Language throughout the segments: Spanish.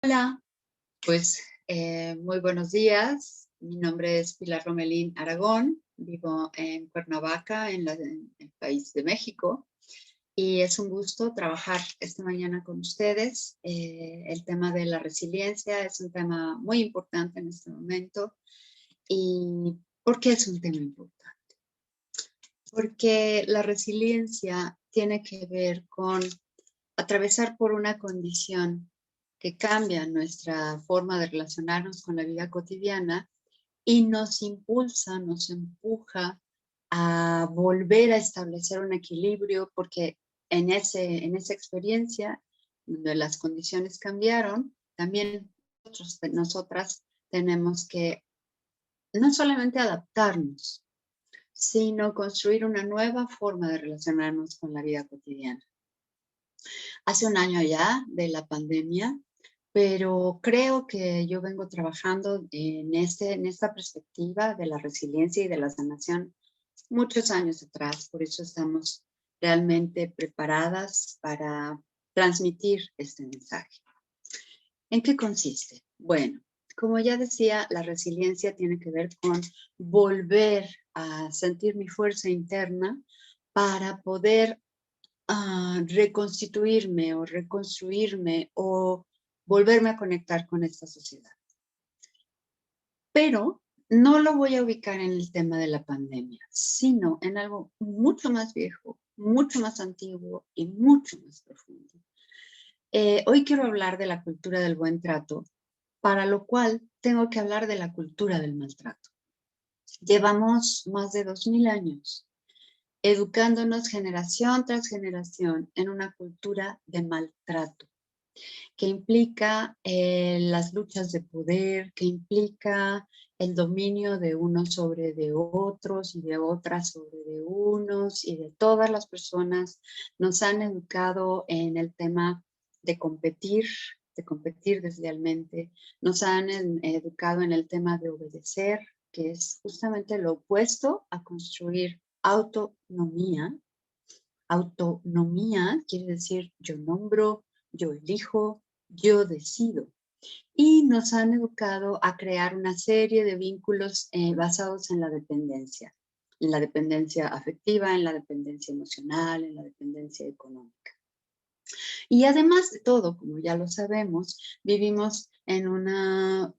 Hola, pues muy buenos días. Mi nombre es Pilar Romelín Aragón. Vivo en Cuernavaca, en el país de México. Y es un gusto trabajar esta mañana con ustedes. El tema de la resiliencia es un tema muy importante en este momento. ¿Y por qué es un tema importante? Porque la resiliencia tiene que ver con atravesar por una condición que cambia nuestra forma de relacionarnos con la vida cotidiana y nos impulsa, nos empuja a volver a establecer un equilibrio, porque en esa experiencia, donde las condiciones cambiaron, también nosotras tenemos que no solamente adaptarnos, sino construir una nueva forma de relacionarnos con la vida cotidiana. Hace un año ya de la pandemia, pero creo que yo vengo trabajando en esta perspectiva de la resiliencia y de la sanación muchos años atrás. Por eso estamos realmente preparadas para transmitir este mensaje. ¿En qué consiste? Bueno, como ya decía, la resiliencia tiene que ver con volver a sentir mi fuerza interna para poder reconstituirme o reconstruirme o volverme a conectar con esta sociedad. Pero no lo voy a ubicar en el tema de la pandemia, sino en algo mucho más viejo, mucho más antiguo y mucho más profundo. Hoy quiero hablar de la cultura del buen trato, para lo cual tengo que hablar de la cultura del maltrato. Llevamos más de 2000 años educándonos generación tras generación en una cultura de maltrato, que implica las luchas de poder, que implica el dominio de unos sobre de otros y de otras sobre de unos y de todas las personas. Nos han educado en el tema de competir deslealmente. Nos han educado en el tema de obedecer, que es justamente lo opuesto a construir autonomía. Autonomía quiere decir yo nombro, yo elijo, yo decido. Y nos han educado a crear una serie de vínculos basados en la dependencia afectiva, en la dependencia emocional, en la dependencia económica. Y además de todo, como ya lo sabemos, vivimos en una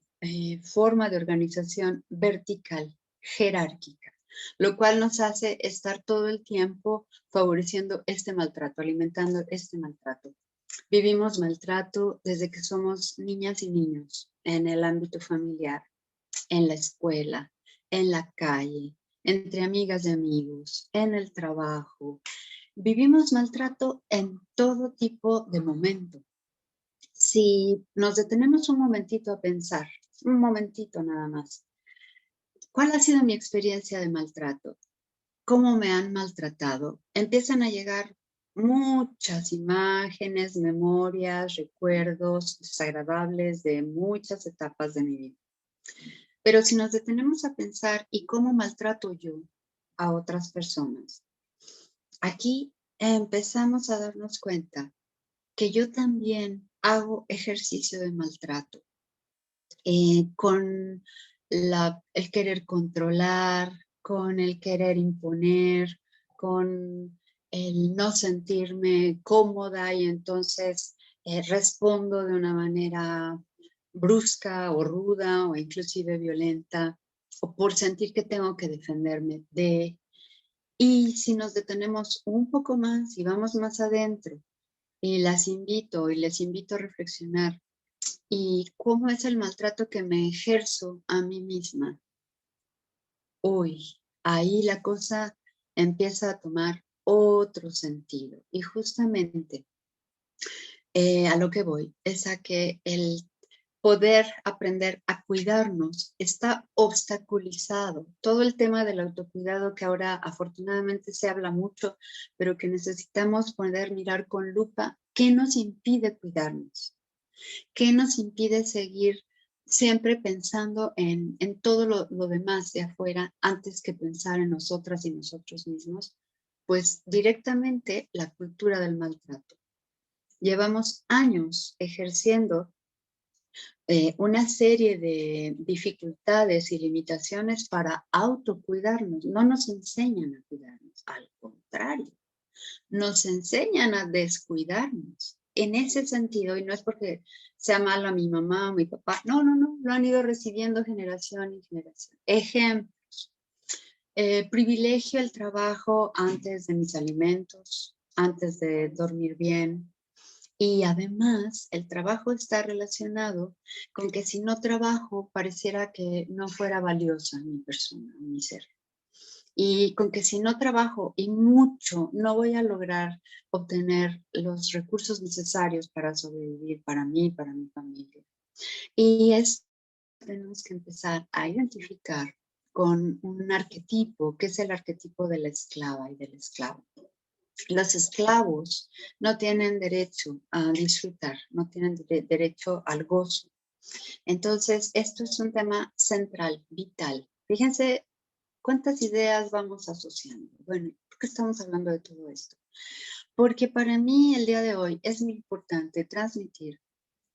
forma de organización vertical, jerárquica, lo cual nos hace estar todo el tiempo favoreciendo este maltrato, alimentando este maltrato. Vivimos maltrato desde que somos niñas y niños, en el ámbito familiar, en la escuela, en la calle, entre amigas y amigos, en el trabajo. Vivimos maltrato en todo tipo de momento. Si nos detenemos un momentito a pensar, un momentito nada más, ¿cuál ha sido mi experiencia de maltrato? ¿Cómo me han maltratado? Empiezan a llegar muchas imágenes, memorias, recuerdos desagradables de muchas etapas de mi vida. Pero si nos detenemos a pensar, ¿y cómo maltrato yo a otras personas? Aquí empezamos a darnos cuenta que yo también hago ejercicio de maltrato con el querer controlar, con el querer imponer, con el no sentirme cómoda y entonces respondo de una manera brusca o ruda o inclusive violenta, o por sentir que tengo que defenderme de. Y si nos detenemos un poco más y vamos más adentro, y les invito a reflexionar, ¿y cómo es el maltrato que me ejerzo a mí misma hoy? Ahí la cosa empieza a tomar otro sentido. Y justamente a lo que voy es a que el poder aprender a cuidarnos está obstaculizado. Todo el tema del autocuidado que ahora afortunadamente se habla mucho, pero que necesitamos poder mirar con lupa, ¿qué nos impide cuidarnos? ¿Qué nos impide seguir siempre pensando en todo lo demás de afuera antes que pensar en nosotras y nosotros mismos? Pues directamente la cultura del maltrato. Llevamos años ejerciendo una serie de dificultades y limitaciones para autocuidarnos. No nos enseñan a cuidarnos, al contrario, nos enseñan a descuidarnos. En ese sentido, y no es porque sea malo a mi mamá o mi papá, no, no, no, lo han ido recibiendo generación en generación. Ejemplos, privilegio el trabajo antes de mis alimentos, antes de dormir bien, y además, el trabajo está relacionado con que si no trabajo, pareciera que no fuera valiosa mi persona, mi ser. Y con que si no trabajo y mucho, no voy a lograr obtener los recursos necesarios para sobrevivir para mí, para mi familia. Y es tenemos que empezar a identificar con un arquetipo, que es el arquetipo de la esclava y del esclavo. Los esclavos no tienen derecho a disfrutar, no tienen derecho al gozo. Entonces, esto es un tema central, vital. Fíjense cuántas ideas vamos asociando. Bueno, ¿por qué estamos hablando de todo esto? Porque para mí el día de hoy es muy importante transmitir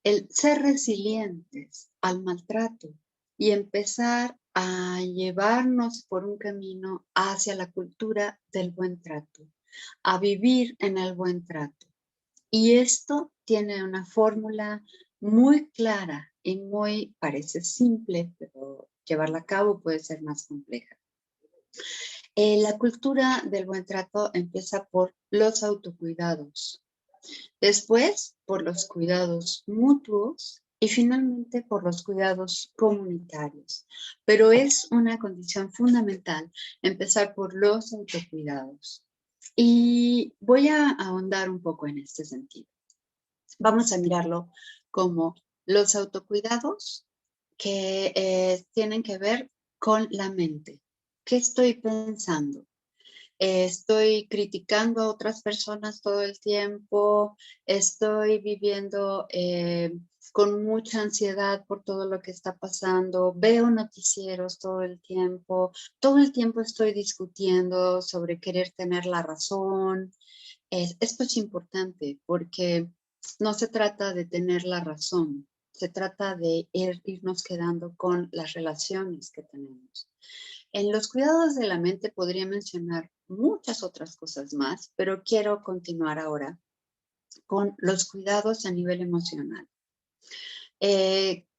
el ser resilientes al maltrato y empezar a llevarnos por un camino hacia la cultura del buen trato, a vivir en el buen trato. Y esto tiene una fórmula muy clara y muy, parece simple, pero llevarla a cabo puede ser más compleja. La cultura del buen trato empieza por los autocuidados, después por los cuidados mutuos y finalmente por los cuidados comunitarios. Pero es una condición fundamental empezar por los autocuidados. Y voy a ahondar un poco en este sentido. Vamos a mirarlo como los autocuidados que tienen que ver con la mente. ¿Qué estoy pensando? Estoy criticando a otras personas todo el tiempo, estoy viviendo con mucha ansiedad por todo lo que está pasando, veo noticieros todo el tiempo estoy discutiendo sobre querer tener la razón. Esto es importante porque no se trata de tener la razón, se trata de irnos quedando con las relaciones que tenemos. En los cuidados de la mente podría mencionar muchas otras cosas más, pero quiero continuar ahora con los cuidados a nivel emocional.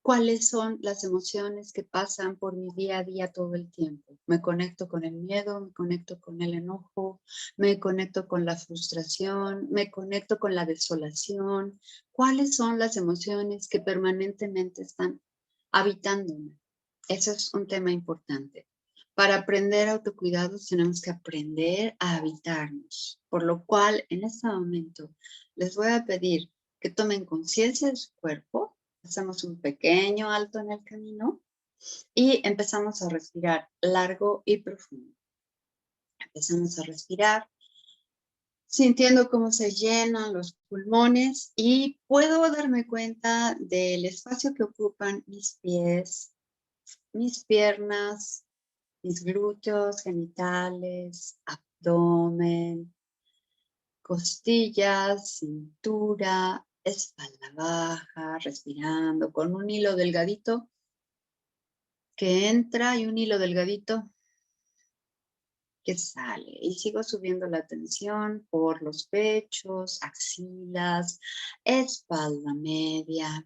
¿Cuáles son las emociones que pasan por mi día a día todo el tiempo? Me conecto con el miedo, me conecto con el enojo, me conecto con la frustración, me conecto con la desolación. ¿Cuáles son las emociones que permanentemente están habitándome? Eso es un tema importante. Para aprender autocuidados tenemos que aprender a habitarnos, por lo cual en este momento les voy a pedir que tomen conciencia de su cuerpo, hacemos un pequeño alto en el camino y empezamos a respirar largo y profundo. Empezamos a respirar sintiendo cómo se llenan los pulmones y puedo darme cuenta del espacio que ocupan mis pies, mis piernas, mis glúteos, genitales, abdomen, costillas, cintura, espalda baja, respirando con un hilo delgadito que entra y un hilo delgadito que sale. Y sigo subiendo la tensión por los pechos, axilas, espalda media,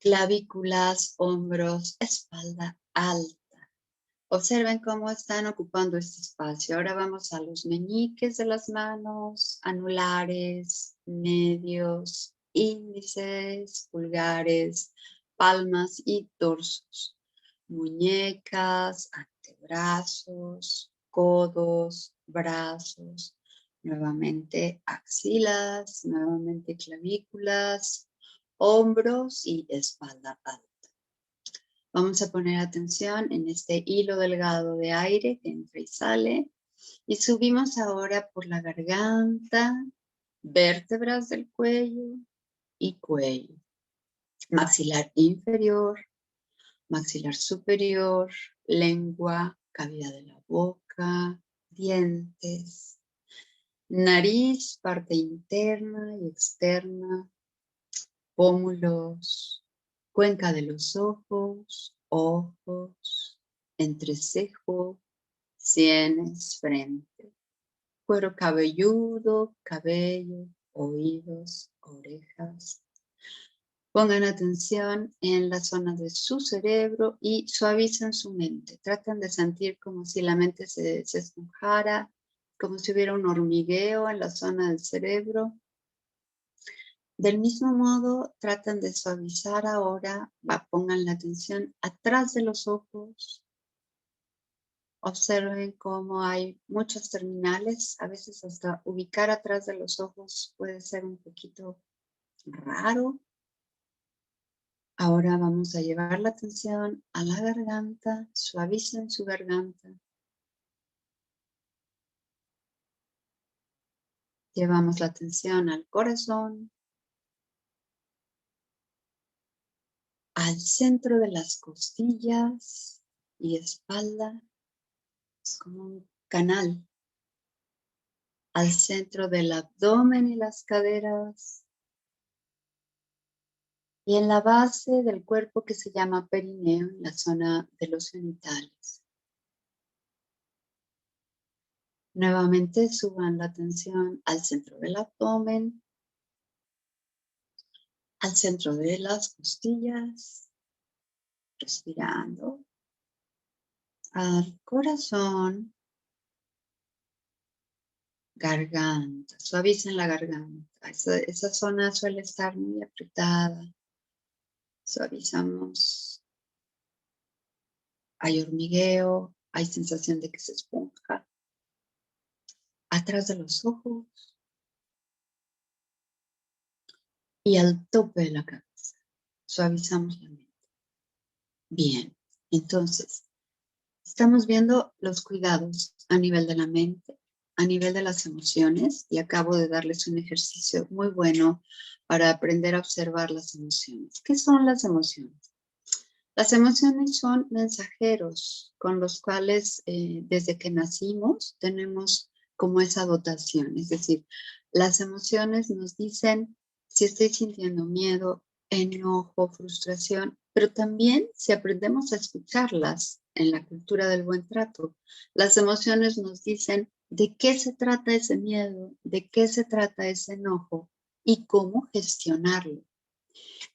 clavículas, hombros, espalda alta. Observen cómo están ocupando este espacio. Ahora vamos a los meñiques de las manos, anulares, medios, índices, pulgares, palmas y torsos. Muñecas, antebrazos, codos, brazos, nuevamente axilas, nuevamente clavículas, hombros y espalda alta. Vamos a poner atención en este hilo delgado de aire que entra y sale. Y subimos ahora por la garganta, vértebras del cuello y cuello. Maxilar inferior, maxilar superior, lengua, cavidad de la boca, dientes, nariz, parte interna y externa, pómulos, cuenca de los ojos, ojos, entrecejo, sienes, frente, cuero cabelludo, cabello, oídos, orejas. Pongan atención en la zona de su cerebro y suavicen su mente. Tratan de sentir como si la mente se esponjara, como si hubiera un hormigueo en la zona del cerebro. Del mismo modo, tratan de suavizar ahora, pongan la atención atrás de los ojos. Observen cómo hay muchas terminales. A veces hasta ubicar atrás de los ojos puede ser un poquito raro. Ahora vamos a llevar la atención a la garganta. Suavicen su garganta. Llevamos la atención al corazón, al centro de las costillas y espalda. Es como un canal. Al centro del abdomen y las caderas. Y en la base del cuerpo que se llama perineo, en la zona de los genitales. Nuevamente suban la atención al centro del abdomen, al centro de las costillas, respirando, al corazón, garganta, suavicen la garganta. Esa zona suele estar muy apretada. Suavizamos. Hay hormigueo, hay sensación de que se esponja. Atrás de los ojos y al tope de la cabeza. Suavizamos la mente. Bien, entonces, estamos viendo los cuidados a nivel de la mente, a nivel de las emociones, y acabo de darles un ejercicio muy bueno para aprender a observar las emociones. ¿Qué son las emociones? Las emociones son mensajeros con los cuales desde que nacimos tenemos como esa dotación. Es decir, las emociones nos dicen si estoy sintiendo miedo, enojo, frustración, pero también si aprendemos a escucharlas en la cultura del buen trato, las emociones nos dicen de qué se trata ese miedo, de qué se trata ese enojo y cómo gestionarlo.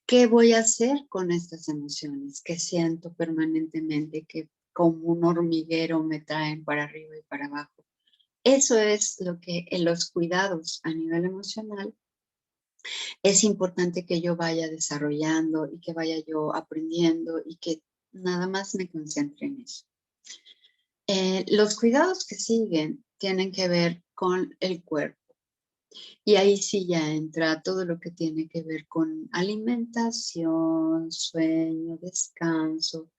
¿Qué voy a hacer con estas emociones que siento permanentemente, que como un hormiguero me traen para arriba y para abajo? Eso es lo que en los cuidados a nivel emocional es importante que yo vaya desarrollando y que vaya yo aprendiendo y que nada más me concentre en eso. Los cuidados que siguen tienen que ver con el cuerpo. Y ahí sí ya entra todo lo que tiene que ver con alimentación, sueño, descanso.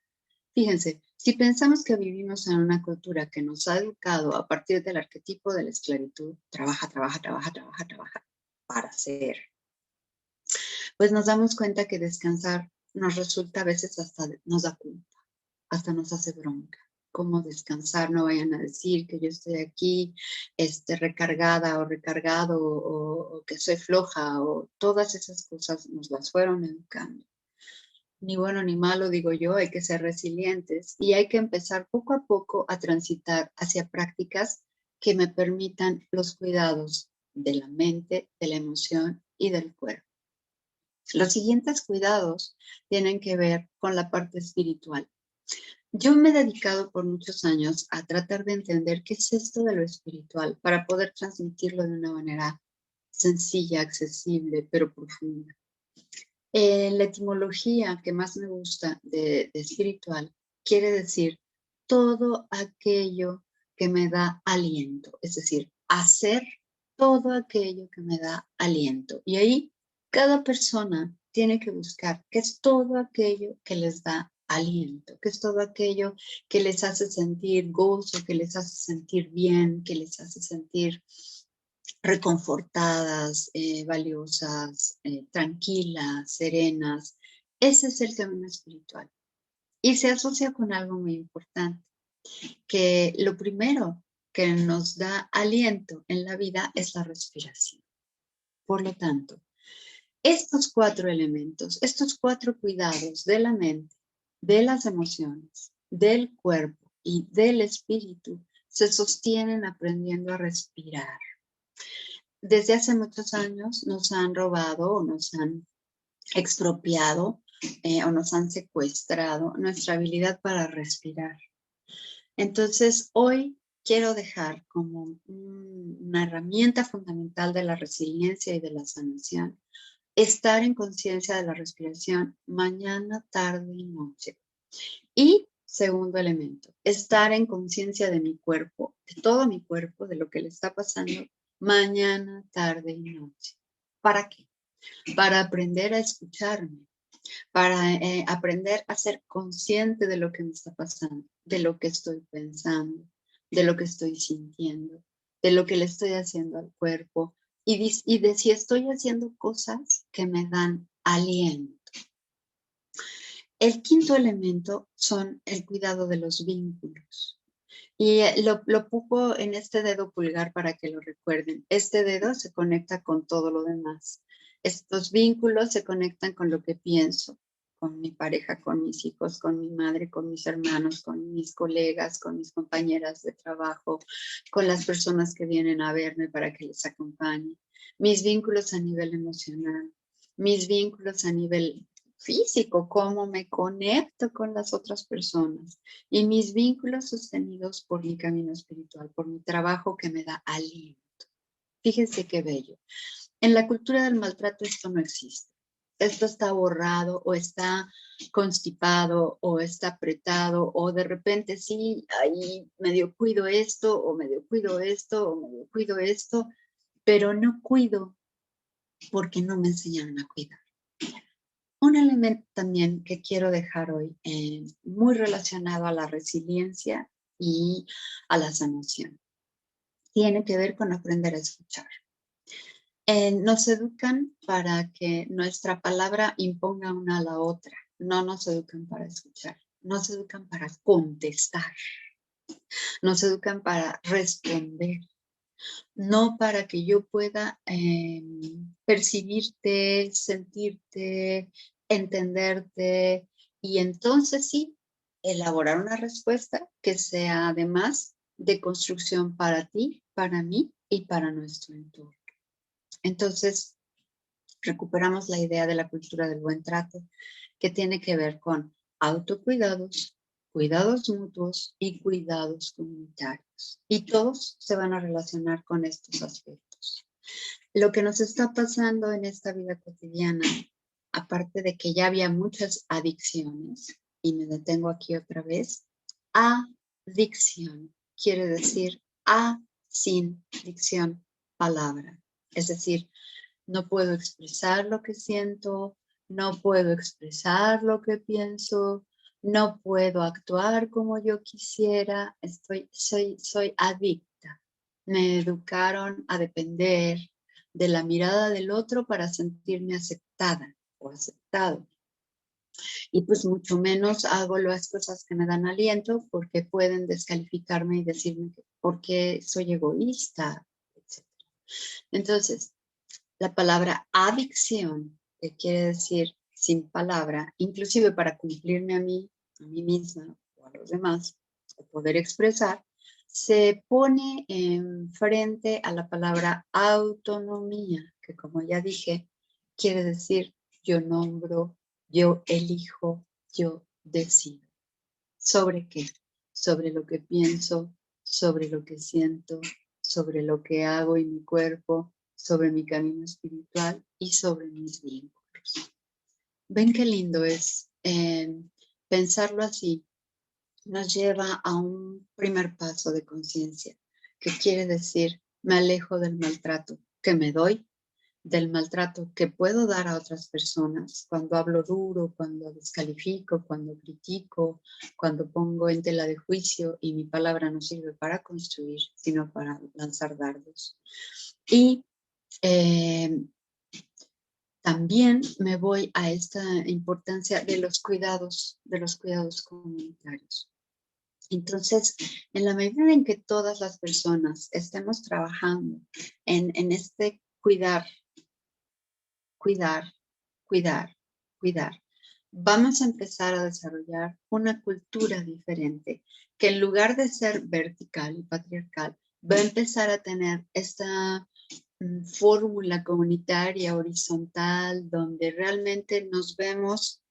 Fíjense, si pensamos que vivimos en una cultura que nos ha educado a partir del arquetipo de la esclavitud, trabaja, trabaja, trabaja, trabaja, trabaja, para hacer, pues nos damos cuenta que descansar nos resulta a veces hasta nos da culpa, hasta nos hace bronca. Cómo descansar, no vayan a decir que yo estoy aquí recargada o recargado o que soy floja o todas esas cosas nos las fueron educando. Ni bueno ni malo, digo yo, hay que ser resilientes y hay que empezar poco a poco a transitar hacia prácticas que me permitan los cuidados de la mente, de la emoción y del cuerpo. Los siguientes cuidados tienen que ver con la parte espiritual. Yo me he dedicado por muchos años a tratar de entender qué es esto de lo espiritual para poder transmitirlo de una manera sencilla, accesible, pero profunda. La etimología que más me gusta de espiritual quiere decir todo aquello que me da aliento, es decir, hacer todo aquello que me da aliento. Y ahí cada persona tiene que buscar qué es todo aquello que les da aliento, qué es todo aquello que les hace sentir gozo, que les hace sentir bien, que les hace sentir reconfortadas, valiosas, tranquilas, serenas. Ese es el camino espiritual. Y se asocia con algo muy importante, que lo primero que nos da aliento en la vida es la respiración. Por lo tanto, Estos 4 elementos, estos 4 cuidados de la mente, de las emociones, del cuerpo y del espíritu se sostienen aprendiendo a respirar. Desde hace muchos años nos han robado o nos han expropiado o nos han secuestrado nuestra habilidad para respirar. Entonces, hoy quiero dejar como una herramienta fundamental de la resiliencia y de la sanación, estar en conciencia de la respiración mañana, tarde y noche. Y segundo elemento, estar en conciencia de mi cuerpo, de todo mi cuerpo, de lo que le está pasando mañana, tarde y noche. ¿Para qué? Para aprender a escucharme, para aprender a ser consciente de lo que me está pasando, de lo que estoy pensando, de lo que estoy sintiendo, de lo que le estoy haciendo al cuerpo y de si estoy haciendo cosas que me dan aliento. El quinto elemento son el cuidado de los vínculos. Y lo pongo en este dedo pulgar para que lo recuerden. Este dedo se conecta con todo lo demás. Estos vínculos se conectan con lo que pienso, con mi pareja, con mis hijos, con mi madre, con mis hermanos, con mis colegas, con mis compañeras de trabajo, con las personas que vienen a verme para que les acompañe. Mis vínculos a nivel emocional, mis vínculos a nivel físico, cómo me conecto con las otras personas y mis vínculos sostenidos por mi camino espiritual, por mi trabajo que me da aliento. Fíjense qué bello. En la cultura del maltrato esto no existe. Esto está borrado o está constipado o está apretado o de repente sí, ahí medio cuido esto o medio cuido esto o medio cuido esto, pero no cuido porque no me enseñaron a cuidar. Un elemento también que quiero dejar hoy, muy relacionado a la resiliencia y a la sanación, tiene que ver con aprender a escuchar. Nos educan para que nuestra palabra imponga una a la otra, no nos educan para escuchar, nos educan para contestar, nos educan para responder, no para que yo pueda percibirte, sentirte, entenderte y entonces sí, elaborar una respuesta que sea además de construcción para ti, para mí y para nuestro entorno. Entonces, recuperamos la idea de la cultura del buen trato, que tiene que ver con autocuidados, cuidados mutuos y cuidados comunitarios. Y todos se van a relacionar con estos aspectos. Lo que nos está pasando en esta vida cotidiana, aparte de que ya había muchas adicciones, y me detengo aquí otra vez, adicción quiere decir sin dicción, palabra. Es decir, no puedo expresar lo que siento, no puedo expresar lo que pienso, no puedo actuar como yo quisiera, soy adicta. Me educaron a depender de la mirada del otro para sentirme aceptada o aceptado. Y pues mucho menos hago las cosas que me dan aliento porque pueden descalificarme y decirme por qué soy egoísta, etc. Entonces, la palabra adicción, que quiere decir sin palabra, inclusive para cumplirme a mí misma o a los demás, o poder expresar, se pone en frente a la palabra autonomía, que como ya dije, quiere decir yo nombro, yo elijo, yo decido. ¿Sobre qué? Sobre lo que pienso, sobre lo que siento, sobre lo que hago en mi cuerpo, sobre mi camino espiritual y sobre mis vínculos. ¿Ven qué lindo es? Pensarlo así nos lleva a un primer paso de conciencia, que quiere decir, me alejo del maltrato que me doy, del maltrato que puedo dar a otras personas cuando hablo duro, cuando descalifico, cuando critico, cuando pongo en tela de juicio y mi palabra no sirve para construir, sino para lanzar dardos. Y también me voy a esta importancia de los cuidados comunitarios. Entonces, en la medida en que todas las personas estemos trabajando en este cuidar cuidar, cuidar. Vamos a empezar a desarrollar una cultura diferente que en lugar de ser vertical y patriarcal, va a empezar a tener esta fórmula comunitaria horizontal donde realmente nos vemos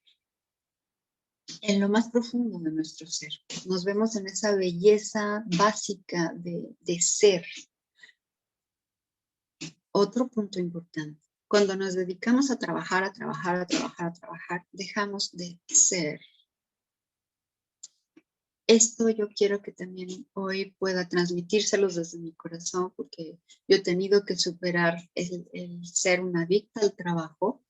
en lo más profundo de nuestro ser. Nos vemos en esa belleza básica de ser. Otro punto importante. Cuando nos dedicamos a trabajar, dejamos de ser. Esto yo quiero que también hoy pueda transmitírselos desde mi corazón, porque yo he tenido que superar el ser una adicta al trabajo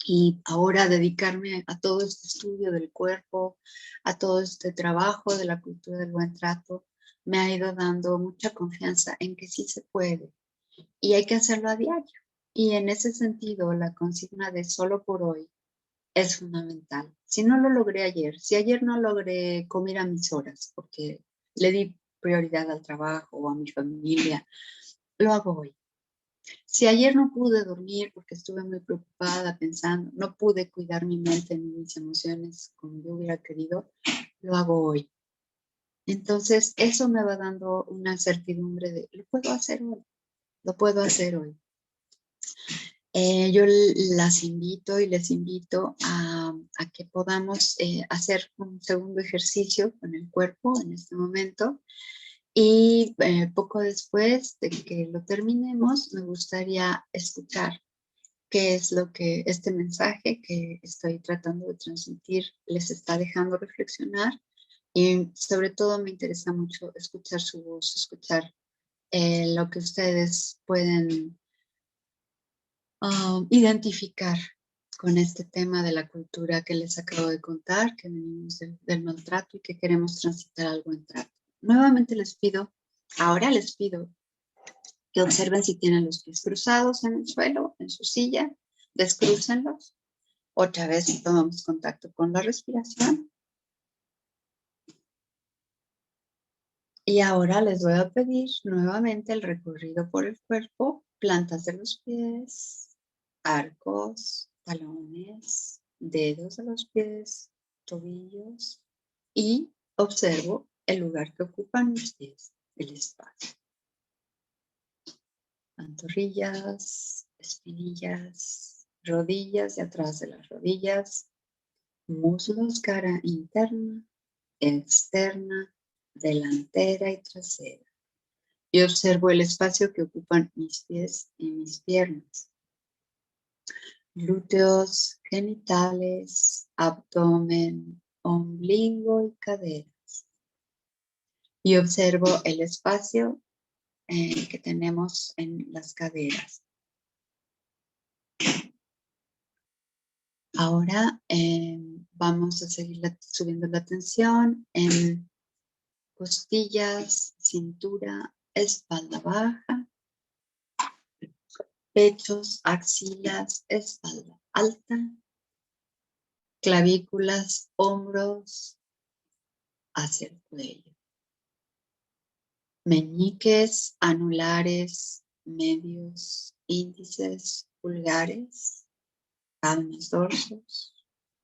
y ahora dedicarme a todo este estudio del cuerpo, a todo este trabajo de la cultura del buen trato, me ha ido dando mucha confianza en que sí se puede y hay que hacerlo a diario. Y en ese sentido, la consigna de solo por hoy es fundamental. Si no lo logré ayer, si ayer no logré comer a mis horas porque le di prioridad al trabajo o a mi familia, lo hago hoy. Si ayer no pude dormir porque estuve muy preocupada pensando, no pude cuidar mi mente ni mis emociones como yo hubiera querido, lo hago hoy. Entonces, eso me va dando una certidumbre de, lo puedo hacer hoy, lo puedo hacer hoy. Yo las invito y les invito a que podamos hacer un segundo ejercicio con el cuerpo en este momento y poco después de que lo terminemos me gustaría escuchar qué es lo que este mensaje que estoy tratando de transmitir les está dejando reflexionar y sobre todo me interesa mucho escuchar su voz, escuchar lo que ustedes pueden identificar con este tema de la cultura que les acabo de contar, que venimos del maltrato y que queremos transitar al buen trato. Nuevamente ahora les pido que observen si tienen los pies cruzados en el suelo, en su silla, descrúcenlos. Otra vez tomamos contacto con la respiración. Y ahora les voy a pedir nuevamente el recorrido por el cuerpo, plantas de los pies, arcos, talones, dedos de los pies, tobillos y observo el lugar que ocupan mis pies, el espacio. Pantorrillas, espinillas, rodillas y atrás de las rodillas, muslos, cara interna, externa, delantera y trasera. Y observo el espacio que ocupan mis pies y mis piernas. Glúteos, genitales, abdomen, ombligo y caderas. Y observo el espacio que tenemos en las caderas. Ahora vamos a seguir subiendo la tensión en costillas, cintura, espalda baja, pechos, axilas, espalda alta, clavículas, hombros hacia el cuello, meñiques, anulares, medios, índices, pulgares, palmas, dorsos,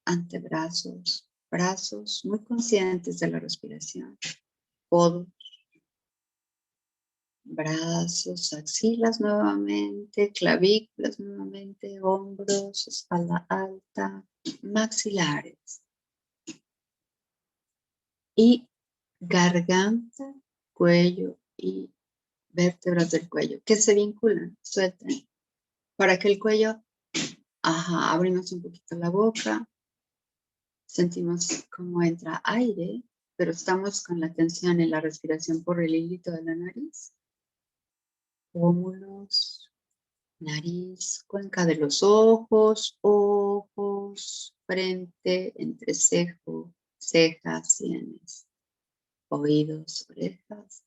antebrazos, brazos, muy conscientes de la respiración, codos, brazos, axilas nuevamente, clavículas nuevamente, hombros, espalda alta, maxilares y garganta, cuello y vértebras del cuello que se vinculan, suelten para que el cuello, abrimos un poquito la boca, sentimos cómo entra aire, pero estamos con la tensión en la respiración por el hilito de la nariz, pómulos, nariz, cuenca de los ojos, frente, entrecejo, cejas, sienes, oídos, orejas,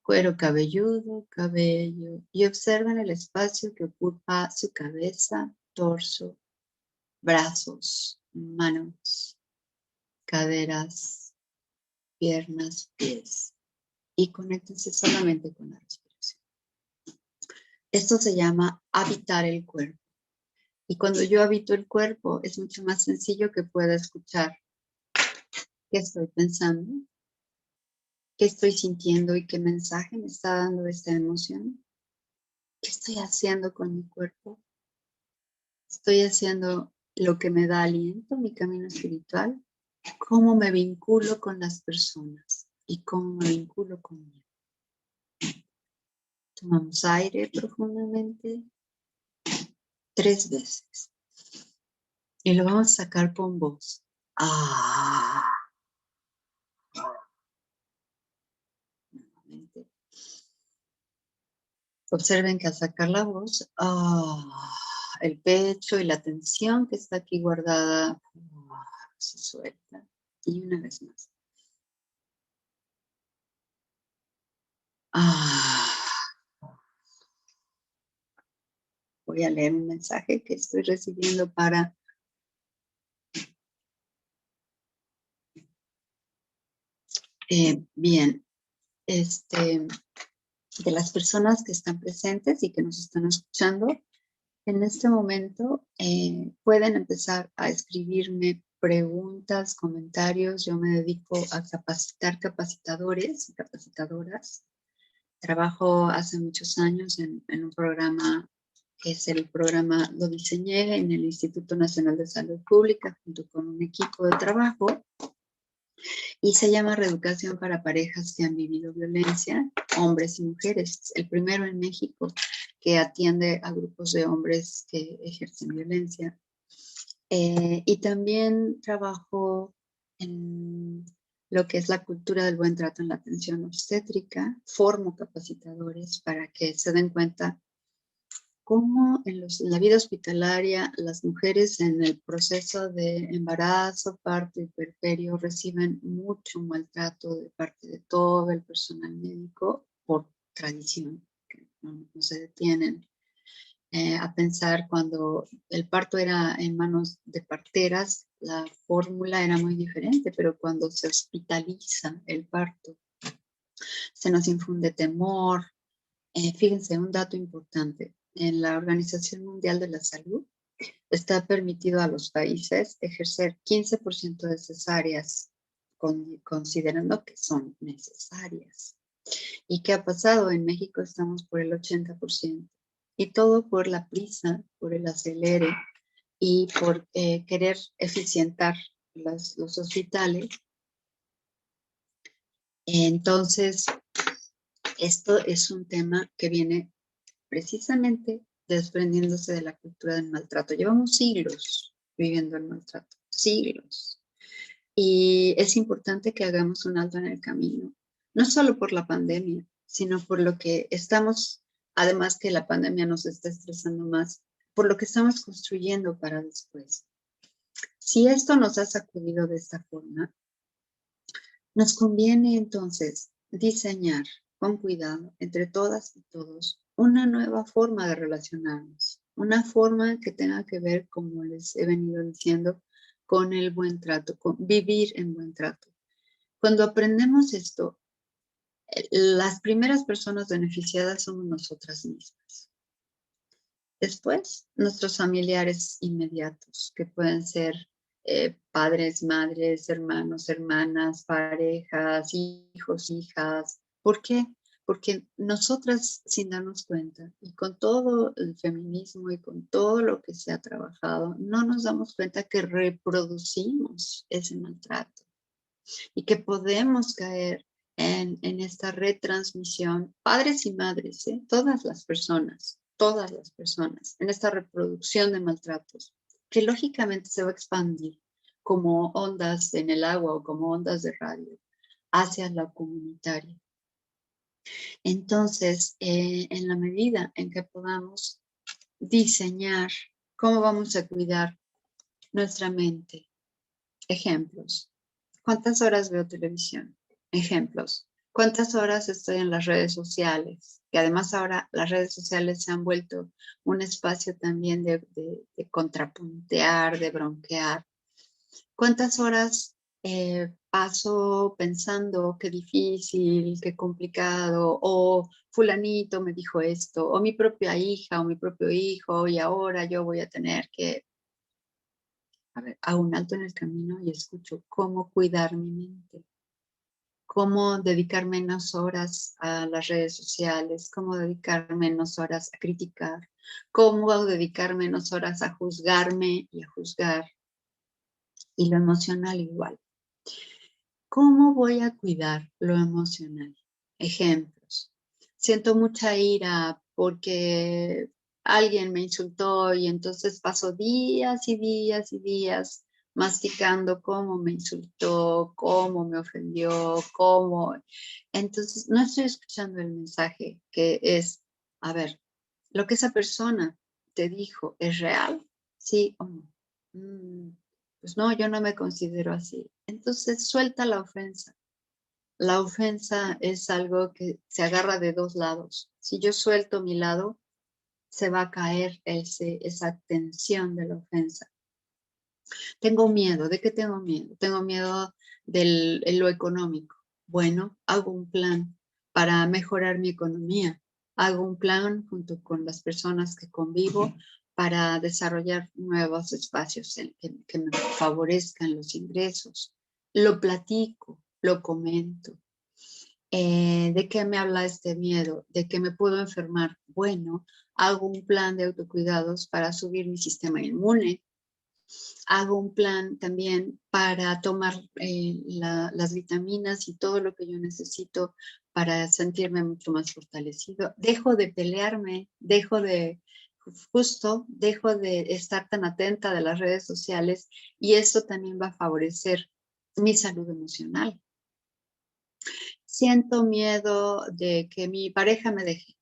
cuero cabelludo, cabello, y observen el espacio que ocupa su cabeza, torso, brazos, manos, caderas, piernas, pies, y conéctense solamente con la respiración. Esto se llama habitar el cuerpo. Y cuando yo habito el cuerpo, es mucho más sencillo que pueda escuchar qué estoy pensando, qué estoy sintiendo y qué mensaje me está dando esta emoción. ¿Qué estoy haciendo con mi cuerpo? ¿Estoy haciendo lo que me da aliento, mi camino espiritual? ¿Cómo me vinculo con las personas? ¿Y cómo me vinculo conmigo? Tomamos aire profundamente 3 veces. Y lo vamos a sacar con voz. Ah. Nuevamente. Observen que al sacar la voz, el pecho y la tensión que está aquí guardada se suelta. Y una vez más. Voy a leer un mensaje que estoy recibiendo para bien, de las personas que están presentes y que nos están escuchando. En este momento pueden empezar a escribirme preguntas, comentarios. Yo me dedico a capacitar capacitadores y capacitadoras. Trabajo hace muchos años en un programa que es el programa, lo diseñé en el Instituto Nacional de Salud Pública junto con un equipo de trabajo y se llama Reeducación para parejas que han vivido violencia, hombres y mujeres. Es el primero en México que atiende a grupos de hombres que ejercen violencia. Y también trabajo en lo que es la cultura del buen trato en la atención obstétrica. Formo capacitadores para que se den cuenta cómo en la vida hospitalaria las mujeres en el proceso de embarazo, parto y puerperio reciben mucho maltrato de parte de todo el personal médico por tradición, que no se detienen a pensar cuando el parto era en manos de parteras, la fórmula era muy diferente, pero cuando se hospitaliza el parto, se nos infunde temor. Fíjense, un dato importante. En la Organización Mundial de la Salud está permitido a los países ejercer 15% de cesáreas, considerando que son necesarias. ¿Y qué ha pasado? En México estamos por el 80%. Y todo por la prisa, por el acelere y por querer eficientar los hospitales. Entonces, esto es un tema que viene precisamente desprendiéndose de la cultura del maltrato. Llevamos siglos viviendo el maltrato, siglos. Y es importante que hagamos un alto en el camino, no solo por la pandemia, sino por lo que estamos, además que la pandemia nos está estresando más, por lo que estamos construyendo para después. Si esto nos ha sacudido de esta forma, nos conviene entonces diseñar con cuidado entre todas y todos una nueva forma de relacionarnos, una forma que tenga que ver, como les he venido diciendo, con el buen trato, con vivir en buen trato. Cuando aprendemos esto, las primeras personas beneficiadas somos nosotras mismas. Después, nuestros familiares inmediatos, que pueden ser padres, madres, hermanos, hermanas, parejas, hijos, hijas. ¿Por qué? Porque nosotras, sin darnos cuenta, y con todo el feminismo y con todo lo que se ha trabajado, no nos damos cuenta que reproducimos ese maltrato y que podemos caer en esta retransmisión, padres y madres, todas las personas, en esta reproducción de maltratos, que lógicamente se va a expandir como ondas en el agua o como ondas de radio hacia la comunitaria. Entonces, en la medida en que podamos diseñar cómo vamos a cuidar nuestra mente, ejemplos. ¿Cuántas horas veo televisión? Ejemplos. ¿Cuántas horas estoy en las redes sociales? Que además ahora las redes sociales se han vuelto un espacio también de contrapuntear, de bronquear. ¿Cuántas horas paso pensando qué difícil, qué complicado, o fulanito me dijo esto, o mi propia hija o mi propio hijo, y ahora yo voy a tener que, a ver, hago un alto en el camino y escucho cómo cuidar mi mente, cómo dedicar menos horas a las redes sociales, cómo dedicar menos horas a criticar, cómo dedicar menos horas a juzgarme y a juzgar, y lo emocional igual. ¿Cómo voy a cuidar lo emocional? Ejemplos. Siento mucha ira porque alguien me insultó y entonces paso días y días y días masticando cómo me insultó, cómo me ofendió, cómo. Entonces no estoy escuchando el mensaje que es, a ver, lo que esa persona te dijo, ¿es real? ¿Sí o no? Mm, pues no, yo no me considero así. Entonces suelta la ofensa. La ofensa es algo que se agarra de dos lados. Si yo suelto mi lado, se va a caer esa tensión de la ofensa. Tengo miedo. ¿De qué tengo miedo? Tengo miedo de lo económico. Bueno, hago un plan para mejorar mi economía. Hago un plan junto con las personas que convivo para desarrollar nuevos espacios que me favorezcan los ingresos. Lo platico, lo comento. ¿De qué me habla este miedo? ¿De que me puedo enfermar? Bueno, hago un plan de autocuidados para subir mi sistema inmune. Hago un plan también para tomar las vitaminas y todo lo que yo necesito para sentirme mucho más fortalecido. Dejo de pelearme, dejo de estar tan atenta de las redes sociales, y eso también va a favorecer mi salud emocional. Siento miedo de que mi pareja me deje.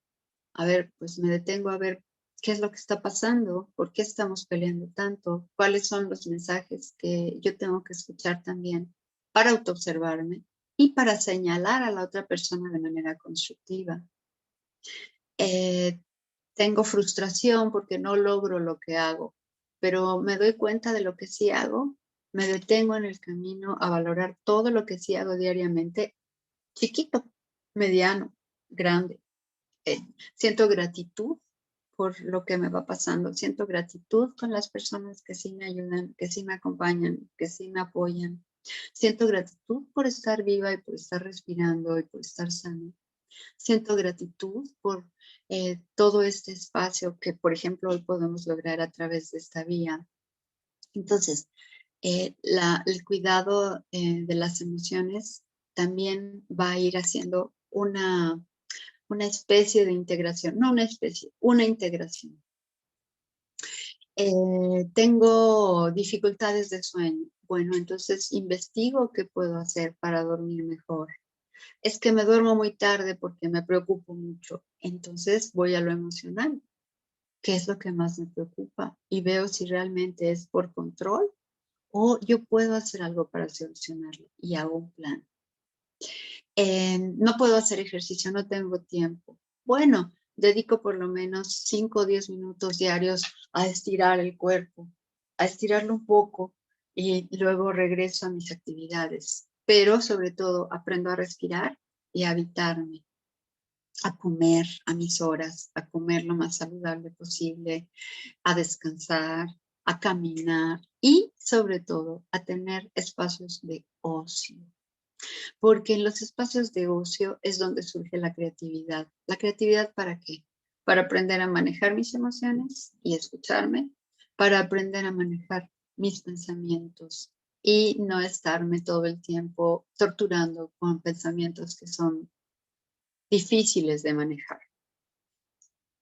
A ver, pues me detengo a ver qué es lo que está pasando, por qué estamos peleando tanto, cuáles son los mensajes que yo tengo que escuchar también para autoobservarme y para señalar a la otra persona de manera constructiva. Eh, Tengo frustración porque no logro lo que hago, pero me doy cuenta de lo que sí hago, me detengo en el camino a valorar todo lo que sí hago diariamente, chiquito, mediano, grande. eh, Siento gratitud por lo que me va pasando, siento gratitud con las personas que sí me ayudan, que sí me acompañan, que sí me apoyan. Siento gratitud por estar viva y por estar respirando y por estar sana. Siento gratitud por todo este espacio que, por ejemplo, hoy podemos lograr a través de esta vía. Entonces, el cuidado de las emociones también va a ir haciendo una especie de integración, no una especie, una integración. Tengo dificultades de sueño. Bueno, entonces investigo qué puedo hacer para dormir mejor. Es que me duermo muy tarde porque me preocupo mucho. Entonces voy a lo emocional. ¿Qué es lo que más me preocupa? Y veo si realmente es por control o yo puedo hacer algo para solucionarlo y hago un plan. No puedo hacer ejercicio, no tengo tiempo. Bueno, dedico por lo menos 5 o 10 minutos diarios a estirar el cuerpo, a estirarlo un poco, y luego regreso a mis actividades. Pero sobre todo aprendo a respirar y a habitarme, a comer a mis horas, a comer lo más saludable posible, a descansar, a caminar y sobre todo a tener espacios de ocio, porque en los espacios de ocio es donde surge la creatividad. ¿La creatividad para qué? Para aprender a manejar mis emociones y escucharme, para aprender a manejar mis pensamientos y no estarme todo el tiempo torturando con pensamientos que son difíciles de manejar.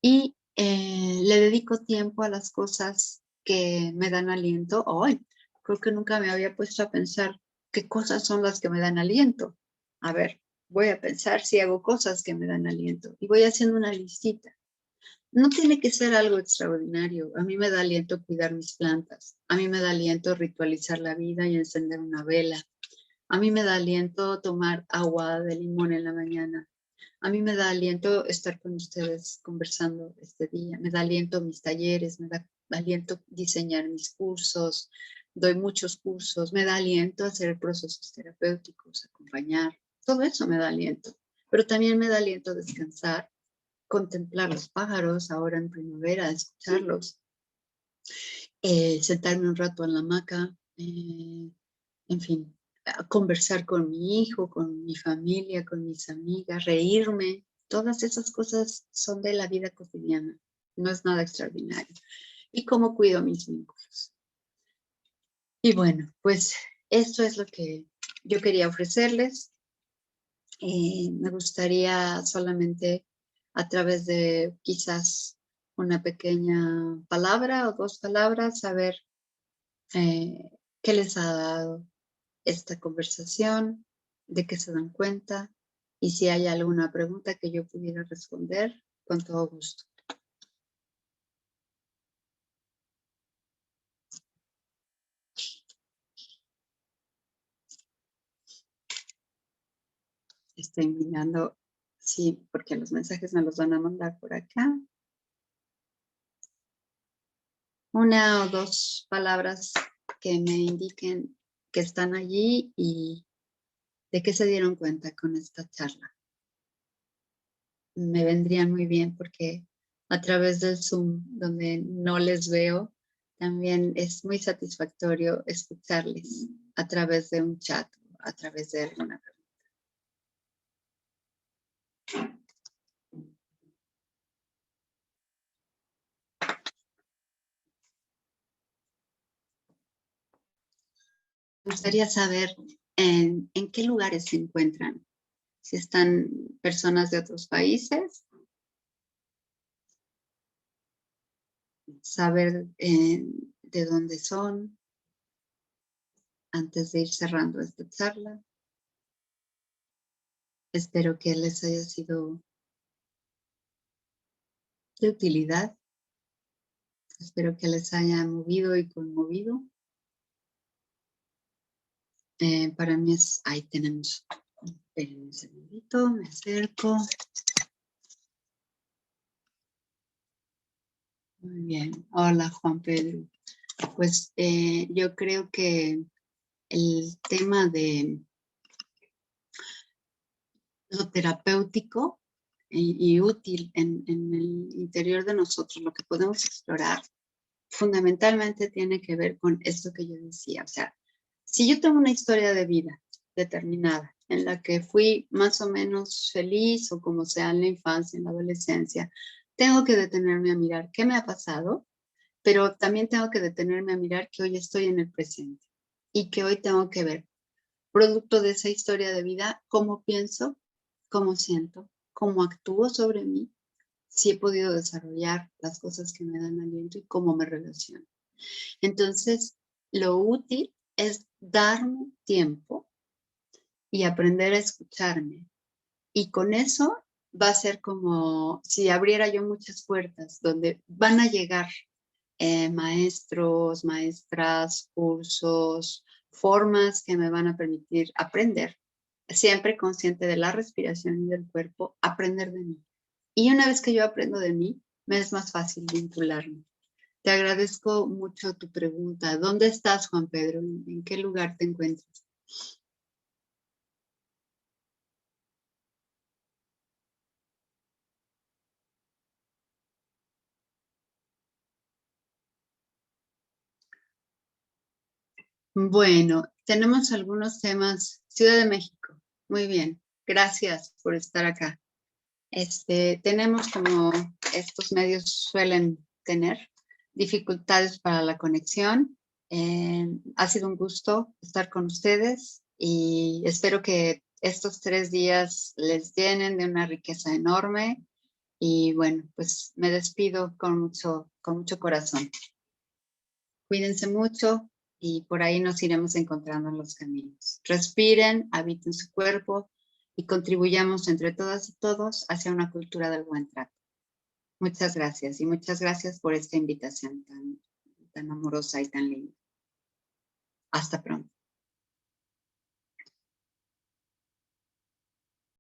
Y le dedico tiempo a las cosas que me dan aliento. Hoy creo que nunca me había puesto a pensar qué cosas son las que me dan aliento. A ver, voy a pensar si hago cosas que me dan aliento y voy haciendo una listita. No tiene que ser algo extraordinario. A mí me da aliento cuidar mis plantas. A mí me da aliento ritualizar la vida y encender una vela. A mí me da aliento tomar agua de limón en la mañana. A mí me da aliento estar con ustedes conversando este día, me da aliento mis talleres, me da aliento diseñar mis cursos, doy muchos cursos, me da aliento hacer procesos terapéuticos, acompañar, todo eso me da aliento, pero también me da aliento descansar, contemplar los pájaros ahora en primavera, escucharlos, sentarme un rato en la hamaca, en fin, conversar con mi hijo, con mi familia, con mis amigas, reírme. Todas esas cosas son de la vida cotidiana, no es nada extraordinario. Y cómo cuido mis vínculos. Y bueno, pues esto es lo que yo quería ofrecerles. Me gustaría solamente a través de quizás una pequeña palabra o dos palabras saber qué les ha dado esta conversación, de qué se dan cuenta y si hay alguna pregunta que yo pudiera responder, con todo gusto. Estoy mirando, sí, porque los mensajes me los van a mandar por acá. Una o dos palabras que me indiquen que están allí y de qué se dieron cuenta con esta charla. Me vendrían muy bien porque a través del Zoom, donde no les veo, también es muy satisfactorio escucharles a través de un chat, a través de alguna pregunta. Me gustaría saber en qué lugares se encuentran, si están personas de otros países, saber de dónde son antes de ir cerrando esta charla. Espero que les haya sido de utilidad. Espero que les haya movido y conmovido. Para mí es, ahí tenemos, esperen un segundito, me acerco. Muy bien, hola Juan Pedro. Pues yo creo que el tema de lo terapéutico y útil en el interior de nosotros, lo que podemos explorar, fundamentalmente tiene que ver con esto que yo decía. O sea, si yo tengo una historia de vida determinada en la que fui más o menos feliz o como sea en la infancia, en la adolescencia, tengo que detenerme a mirar qué me ha pasado, pero también tengo que detenerme a mirar que hoy estoy en el presente y que hoy tengo que ver, producto de esa historia de vida, cómo pienso, cómo siento, cómo actúo sobre mí, si he podido desarrollar las cosas que me dan aliento y cómo me relaciono. Entonces, lo útil es darme tiempo y aprender a escucharme. Y con eso va a ser como si abriera yo muchas puertas donde van a llegar maestros, maestras, cursos, formas que me van a permitir aprender, siempre consciente de la respiración y del cuerpo, aprender de mí. Y una vez que yo aprendo de mí, me es más fácil vincularme. Te agradezco mucho tu pregunta. ¿Dónde estás, Juan Pedro? ¿En qué lugar te encuentras? Bueno, tenemos algunos temas. Ciudad de México. Muy bien. Gracias por estar acá. Tenemos, como estos medios suelen tener, dificultades para la conexión. Ha sido un gusto estar con ustedes y espero que estos 3 días les llenen de una riqueza enorme. Y bueno, pues me despido con mucho corazón. Cuídense mucho y por ahí nos iremos encontrando en los caminos. Respiren, habiten su cuerpo y contribuyamos entre todas y todos hacia una cultura del buen trato. Muchas gracias y muchas gracias por esta invitación tan amorosa y tan linda. Hasta pronto.